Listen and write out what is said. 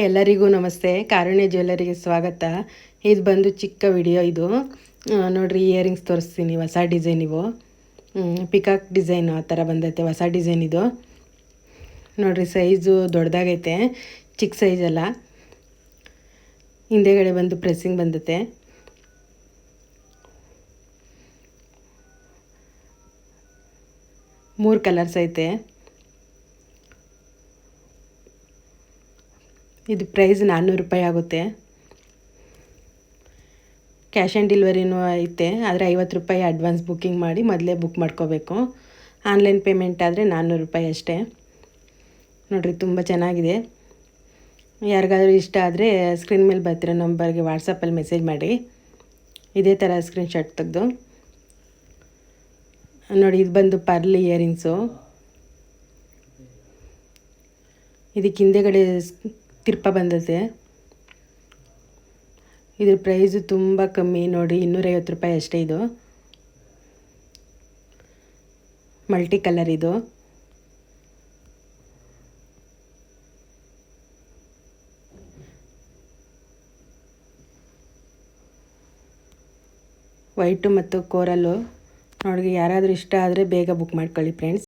ಎಲ್ಲರಿಗೂ ನಮಸ್ತೆ. ಕಾರುಣ್ಯ ಜ್ಯುವೆಲ್ಲರಿಗೆ ಸ್ವಾಗತ. ಇದು ಬಂದು ಚಿಕ್ಕ ವಿಡಿಯೋ ಇದು. ನೋಡ್ರಿ, ಇಯರಿಂಗ್ಸ್ ತೋರಿಸ್ತೀನಿ. ಹೊಸ ಡಿಸೈನ್ ಇವು. ಪಿಕಾಕ್ ಡಿಸೈನ್ ಆ ಥರ ಬಂದೈತೆ. ಹೊಸ ಡಿಸೈನ್ ಇದು. ನೋಡ್ರಿ, ಸೈಜು ದೊಡ್ಡದಾಗೈತೆ, ಚಿಕ್ಕ ಸೈಜ್ ಅಲ್ಲ. ಹಿಂದೆಗಡೆ ಬಂದು ಪ್ರೆಸ್ಸಿಂಗ್ ಬಂದೈತೆ. ಮೂರು ಕಲರ್ಸ್ ಐತೆ. ಇದು ಪ್ರೈಸ್ 400 ರೂಪಾಯಿ ಆಗುತ್ತೆ. ಕ್ಯಾಶ್ ಆನ್ ಡೆಲಿವರಿನೂ ಐತೆ, ಆದರೆ 50 ರೂಪಾಯಿ ಅಡ್ವಾನ್ಸ್ ಬುಕ್ಕಿಂಗ್ ಮಾಡಿ ಮೊದಲೇ ಬುಕ್ ಮಾಡ್ಕೋಬೇಕು. ಆನ್ಲೈನ್ ಪೇಮೆಂಟ್ ಆದರೆ 400 ರೂಪಾಯಿ ಅಷ್ಟೇ. ನೋಡಿರಿ, ತುಂಬ ಚೆನ್ನಾಗಿದೆ. ಯಾರಿಗಾದ್ರೂ ಇಷ್ಟ ಆದರೆ ಸ್ಕ್ರೀನ್ ಮೇಲೆ ಬರ್ತಿರೋ ನಂಬರ್ಗೆ ವಾಟ್ಸಪ್ಪಲ್ಲಿ ಮೆಸೇಜ್ ಮಾಡಿ. ಇದೇ ಥರ ಸ್ಕ್ರೀನ್ಶಾಟ್ ತೆಗೆದು ನೋಡಿ. ಇದು ಬಂದು ಪರ್ಲ್ ಇಯರಿಂಗ್ಸು. ಇದಕ್ಕೆ ಹಿಂದೆಗಡೆ ತಿರ್ಪ ಬಂದೈತೆ. ಇದ್ರ ಪ್ರೈಸು ತುಂಬ ಕಮ್ಮಿ ನೋಡಿ, 250 ರೂಪಾಯಿ ಅಷ್ಟೇ. ಇದು ಮಲ್ಟಿ ಕಲರ್. ಇದು ವೈಟು ಮತ್ತು ಕೋರಲ್ಲು ನೋಡಿ. ಯಾರಾದರೂ ಇಷ್ಟ ಆದರೆ ಬೇಗ ಬುಕ್ ಮಾಡ್ಕೊಳ್ಳಿ ಫ್ರೆಂಡ್ಸ್.